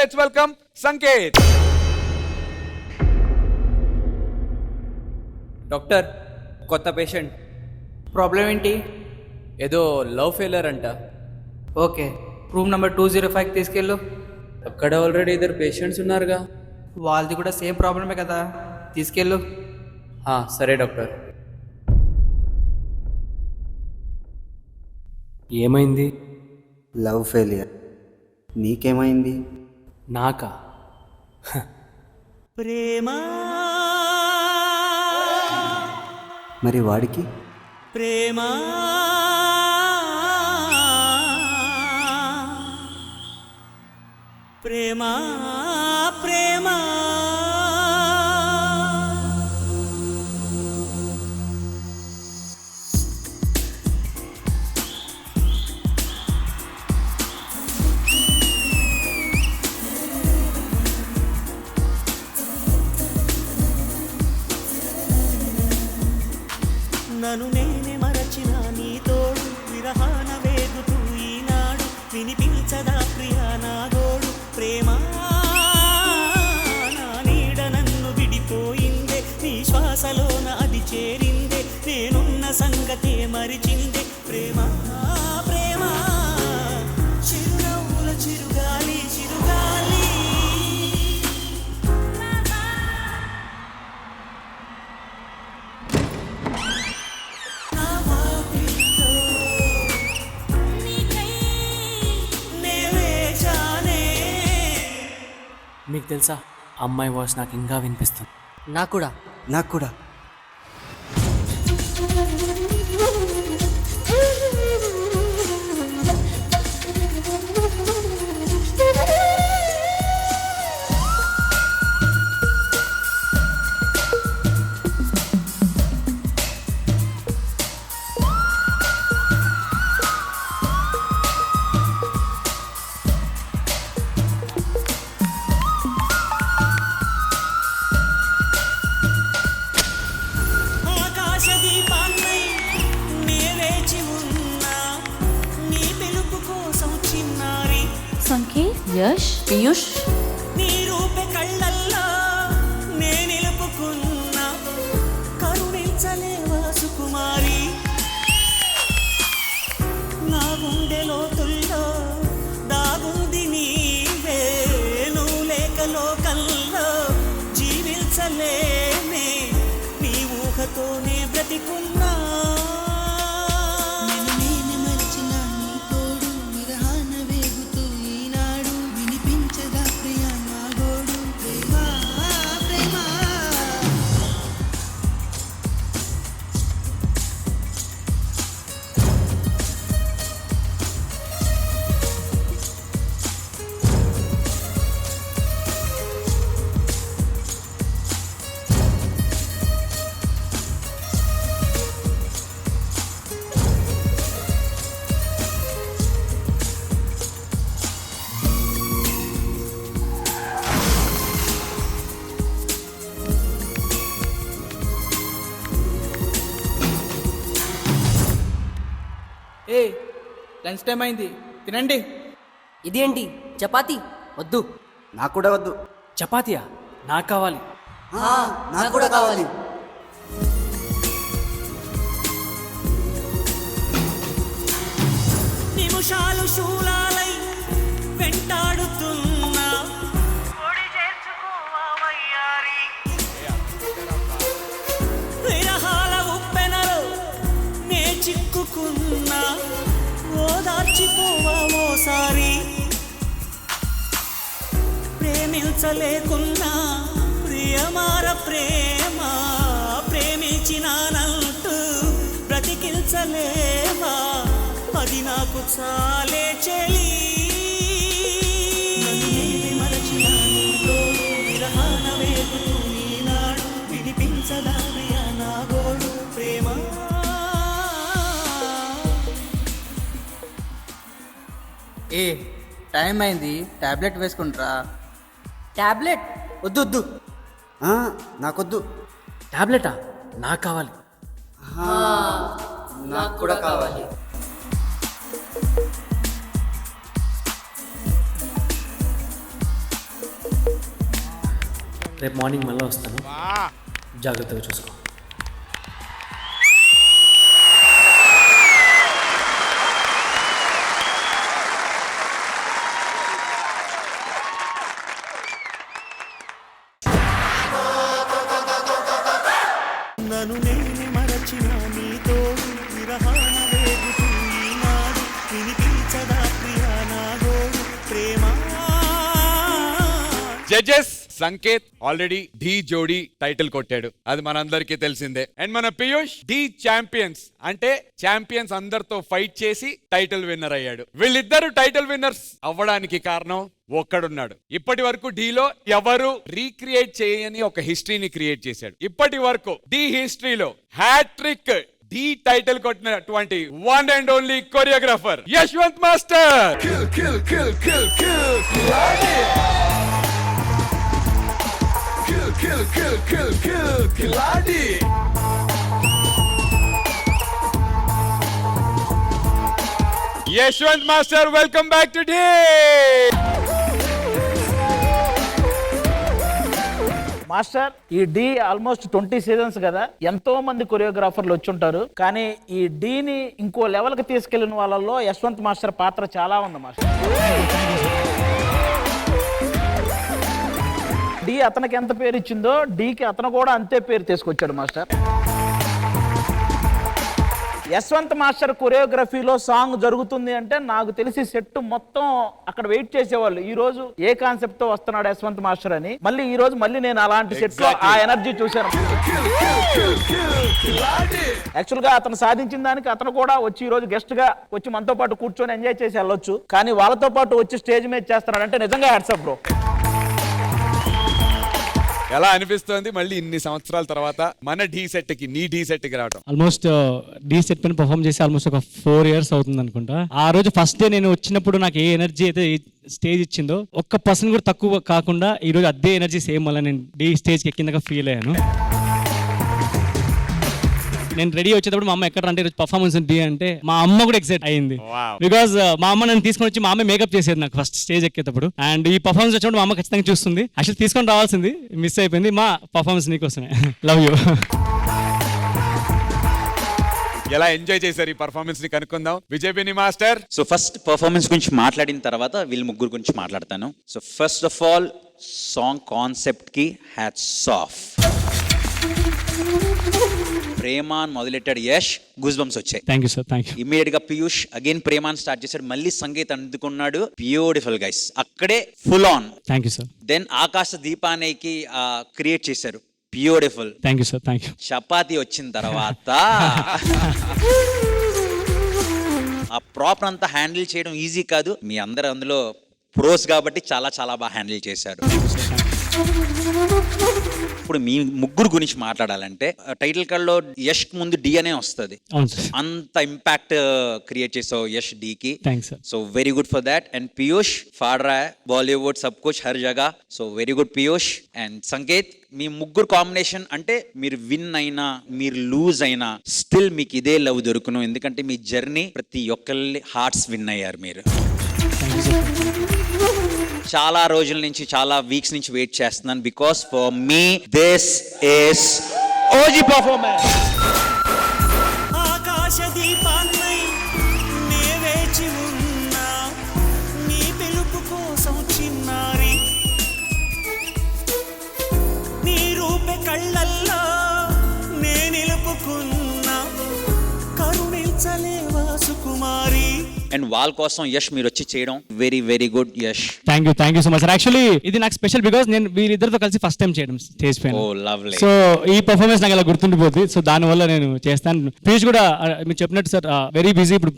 Let's welcome Sanket. Doctor, కొత్త patient. Problem ఏంటి? ఏదో లవ్ ఫెయిలర్ అంట. ఓకే, రూమ్ నెంబర్ 205 తీసుకెళ్ళు. అక్కడ ఆల్రెడీ ఇద్దరు పేషెంట్స్ ఉన్నారుగా. వాళ్ళది కూడా సేమ్ ప్రాబ్లమే కదా, తీసుకెళ్ళు. సరే డాక్టర్. ఏమైంది? Love failure. నీకేమైంది? నాకా? ప్రేమా మరి వాడికి? ప్రేమా ప్రేమా ప్రేమా నన్ను నేనే మరచిన నీ తోడు విరహాన వేగుతూ ఈనాడు వినిపించదా ప్రియా నా గోడు. ప్రేమా నా నీడ నన్ను విడిపోయిందే, నీ శ్వాసలోన అది చేరిందే, నేనున్న సంగతే మరిచిందే. ప్రేమా ప్రేమా చిరునవ్వుల చిరుగాలి చిరుగాలి. మీకు తెలుసా, అమ్మాయి వాయిస్ నాకు ఇంకా వినిపిస్తుంది. నాకు కూడా. నాకు కూడా. ఆకాశదీపాన్నై నే వేచి ఉన్నా, నీ పిలుపు కోసం చిన్నారి. సంకేత్, యష్, పీయూష్. నీ రూపే కళ్ళల్లో నే నిలుపుకున్నా, కరుణించలేవా సుకుమారి. నా గుండె లోతుల్లో దాగుంది నీవే, నువ్వు లేక లోకంలో జీవించలేనే, నీ ఊహతోనే బ్రతికున్నా. నేను మరిచిన నీ తోడు విరహాన వేగుతూ ఈనాడు వినిపించదా ప్రియా నా గోడు. ప్రేమా ప్రేమా ఏ, లంచ్ టైం అయింది, తినండి. ఇదేంటి చపాతీ? వద్దు. నాకు కూడా వద్దు. చపాతీయా? నాకు కావాలి. నాకు కూడా కావాలి. నిమిషాలు శూలాలై వెంటాడుతున్నా, ఒడి చేర్చుకోవా వయ్యారి. విరహాల ఉప్పెనలో నే చిక్కుకున్నా, ఓదార్చిపోవా ఓసారి. ప్రేమించలేకున్నా ప్రియమార ప్రేమ, ప్రేమించినానంటూ బ్రతికించలేవా, అది నాకు చాలే చెలి. మరచిన నీ తోడు విరహాన వేగుతూ ఈనాడు వినిపించదా ప్రియా నా గోడు. ప్రేమ ఏ, టైం అయింది, టాబ్లెట్ వేసుకుంటారా? టాబ్లెట్ వద్దు వద్దు. నాకొద్దు. టాబ్లెటా? నాకు కావాలి. నాకు కూడా కావాలి. రేపు మార్నింగ్ మళ్ళీ వస్తాను, జాగ్రత్తగా చూసుకో. నన్ను నేను మరచిన నీ తోడు విరహాన వేగుతూ ఈనాడు వినిపించదా ప్రియా నా గోడు ప్రేమ. జడ్జెస్ సంకేత్ ఆల్రెడీ డి జోడీ టైటిల్ కొట్టాడు, అది మనందరికీ తెలిసిందే. అండ్ మన పీయూష్ డి ఛాంపియన్స్ అంటే ఛాంపియన్స్ అందరితో ఫైట్ చేసి టైటిల్ విన్నర్ అయ్యాడు. వీళ్ళిద్దరు టైటిల్ విన్నర్స్ అవ్వడానికి కారణం ఒక్కడున్నాడు. ఇప్పటి వరకు డీలో ఎవరు రీక్రియేట్ చేయని ఒక హిస్టరీని క్రియేట్ చేశాడు. ఇప్పటి వరకు డి హిస్టరీలో హ్యాట్రిక్ డి టైటిల్ కొట్టినటువంటి one and only choreographer Yashwanth master. Yashwanth master, welcome back to Dhee. Master, ఈ డి ఆల్మోస్ట్ 20 సీజన్స్ కదా, ఎంతో మంది కొరియోగ్రాఫర్లు వచ్చి ఉంటారు, కానీ ఈ డీని ఇంకో లెవెల్ కి తీసుకెళ్లిన వాళ్ళలో యశ్వంత్ మాస్టర్ పాత్ర చాలా ఉంది మాస్టర్. డి అతనికి ఎంత పేరు ఇచ్చిందో డీకి అతను కూడా అంతే పేరు తీసుకొచ్చాడు మాస్టర్. యశ్వంత్ మాస్టర్ కొరియోగ్రఫీలో సాంగ్ జరుగుతుంది అంటే నాకు తెలిసి సెట్ మొత్తం అక్కడ వెయిట్ చేసేవాళ్ళు, ఈ రోజు ఏ కాన్సెప్ట్ తో వస్తున్నాడు యశ్వంత్ మాస్టర్ అని. మళ్ళీ ఈ రోజు మళ్ళీ నేను అలాంటి సెట్ లో ఆ ఎనర్జీ చూశాను. యాక్చువల్ గా అతను సాధించిన దానికి అతను కూడా వచ్చి ఈ రోజు గెస్ట్ గా వచ్చి మనతో పాటు కూర్చొని ఎంజాయ్ చేసి వెళ్ళొచ్చు, కానీ వాళ్ళతో పాటు వచ్చి స్టేజ్ మీద చేస్తున్నాడు అంటే నిజంగా హ్యాట్సాప్ బ్రో. ఎలా అనిపిస్తుంది మళ్ళీ ఇన్ని సంవత్సరాల తర్వాత మన డి సెట్ కి నీ డి సెట్ కి రావడం? ఆల్మోస్ట్ డి సెట్ పైన పర్ఫామ్ చేసి ఆల్మోస్ట్ ఒక 4 years అవుతుంది అనుకుంటా. ఆ రోజు ఫస్ట్ డే నేను వచ్చినప్పుడు నాకు ఏ ఎనర్జీ అయితే స్టేజ్ ఇచ్చిందో ఒక్క పర్సన్ కూడా తక్కువ కాకుండా ఈ రోజు అదే ఎనర్జీ సేమ్ వల్ల నేను డి స్టేజ్కి ఎక్కిందాక ఫీల్ అయ్యాను. నేను రెడీ వచ్చేటప్పుడు మా అమ్మ ఎక్కడ అంటే పర్ఫార్మెన్స్ డి అంటే మా అమ్మ కూడా ఎక్సైట్ అయ్యింది. బికాస్ మా అమ్మ నన్ను తీసుకొని వచ్చి మా అమ్మ మేకప్ చేసేది నాకు ఫస్ట్ స్టేజ్ ఎక్కేటప్పుడు. అండ్ ఈ పర్ఫార్మెన్స్ వచ్చినప్పుడు మా అమ్మ ఖచ్చితంగా చూస్తుంది. యాక్చువల్ తీసుకొని రావాల్సింది, మిస్ అయిపోయింది. మా పర్ఫార్మెన్స్ నీకోసమే. Love you. ఎలా ఎంజాయ్ చేశారు ఈ పర్ఫార్మెన్స్ ని కనుక్కుందాం. Vijay master. So first performance గురించి మాట్లాడిన తర్వాత వీళ్ళ ముగ్గురు గురించి మాట్లాడతాను. So first of all song concept కి హ్యాట్స్ ఆఫ్. ప్రేమాన్ మొదలెట్టాడు యష్, గూస్ బంప్స్ వచ్చాయి. Thank you sir, thank you. Immediate గా పీయూష్ అగైన్ ప్రేమాన్ స్టార్ట్ చేశాడు, మళ్ళీ సంగీత్ అందుకున్నాడు. బ్యూటిఫుల్ గైస్, అక్కడే full on. Thank you sir. Then ఆకాశ దీపానికి క్రియేట్ చేశారు, beautiful. Thank you sir, thank you. Chapati వచ్చిన తర్వాత ఆ ప్రాపర్ అంతా హ్యాండిల్ చేయడం ఈజీ కాదు. మీ అందరు అందులో ప్రోస్ కాబట్టి చాలా చాలా బాగా హ్యాండిల్ చేశారు. ఇప్పుడు మీ ముగ్గురు గురించి మాట్లాడాలంటే టైటిల్ కార్డ్ లో యష్ ముందు డి అనే వస్తుంది. అంత ఇంపాక్ట్ క్రియేట్ చేసావు యష్ డి కి. So very good for that. And Piyush ఫాడ్రా బాలీవుడ్ సబ్ కుచ్ హర్ జగహ. So very good Piyush. And Sanket, మీ ముగ్గురు కాంబినేషన్ అంటే మీరు విన్ అయినా మీరు లూజ్ అయినా స్టిల్ మీకు ఇదే లవ్ దొరుకును, ఎందుకంటే మీ జర్నీ ప్రతి ఒక్కరి హార్ట్స్ విన్ అయ్యారు మీరు. చాలా రోజుల నుంచి, చాలా వీక్స్ నుంచి వెయిట్ చేస్తున్నాను, because for me this is OG performance. ఆకాశ దీపాన్నై నే వేచి ఉన్నా, నీ పిలుపు కోసం చిన్నారి, నీ రూపే కళ్ళల్లో నే నిలుపుకున్నా, కరుణించలేవా సుకుమారి. అండ్ వాళ్ళ కోసం యష్ మీరు వచ్చి చేయడం very very good Yash. Thank you so much sir. Actually ఇది నాకు స్పెషల్ బికాస్ నేను వీరిద్దరితో కలిసి ఫస్ట్ టైం చేయడం స్టేజ్ పైన. Oh lovely. సో ఈ పర్ఫార్మెన్స్ నాకు అలా గుర్తుండిపోద్ది. సో దానివల్ల నేను చేస్తాను. పీయూష్ కూడా మీరు చెప్పినట్టు సార్ వెరీ బిజీ. ఇప్పుడు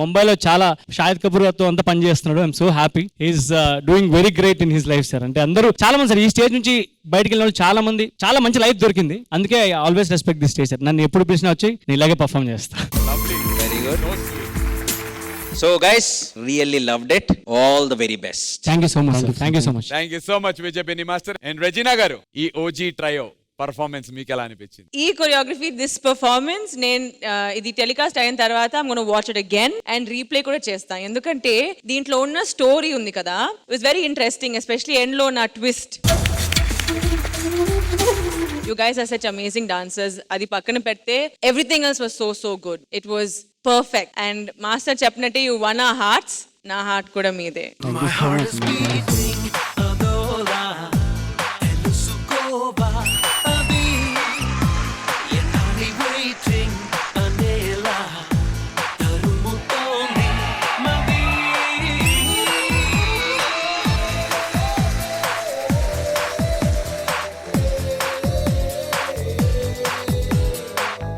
ముంబైలో చాలా షాహిద్ కపూర్ తో అంతా పని చేస్తున్నాడు. I'm so happy. Is doing very great in his life sir. అంటే అందరూ చాలా మంది సార్ ఈ స్టేజ్ నుంచి బయటకు వెళ్ళిన చాలా మంది, చాలా మంచి లైఫ్ దొరికింది. అందుకే I always respect the stage sir. నన్ను ఎప్పుడు పిలిచినా వచ్చి నేను ఇలాగే పర్ఫార్మ్ చేస్తాను. Very good. So guys, really loved it. All the very best. Thank you so much sir. Thank you so much. Thank you so much Vijay master. And Regina గారు, ఈ OG trio performance మీకు ఎలా అనిపించింది? ఈ choreography, this performance నేను ఇది telecast అయిన తర్వాత I'm gonna watch it again and replay కూడా చేస్తాను. ఎందుకంటే దీంట్లో ఉన్న స్టోరీ ఉంది కదా, it's very interesting. Especially end లో నా twist You guys are such amazing dancers. Adi pakkana pette, everything else was so good. It was perfect. And Master చెప్పినట్టే you won our hearts. నా heart కూడా మీదే. My heart is beating adola elusukoba abi yenani waiting anela tarumutondi mavi.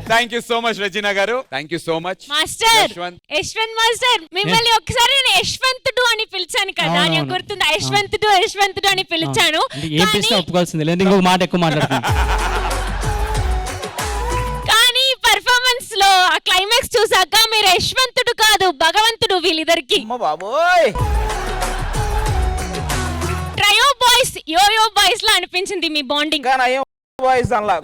Thank you so much Razeena garu. Thank you so much master Yashwanth. Yashwanth master మిమ్మల్ని ఒకసారి నేను యశ్వంతుడు అని పిలిచాను కదా, నాకు గుర్తుంది. యశ్వంతుడు అని పిలిచాను. ఏం చేసినా ఒప్పుకోవాల్సిందే, లేదు ఇంకొక మాట ఎక్కువ మాట్లాడుతుంది. కానీ పర్ఫార్మెన్స్ లో ఆ క్లైమాక్స్ చూసాక మీరు యశ్వంతుడు కాదు భగవంతుడు వీళ్ళిద్దరికి. బాబోయ్ ట్రయో బాయ్స్ యోయో బాయ్స్ లా అనిపించింది మీ బాండింగ్. వాయిస్ అలా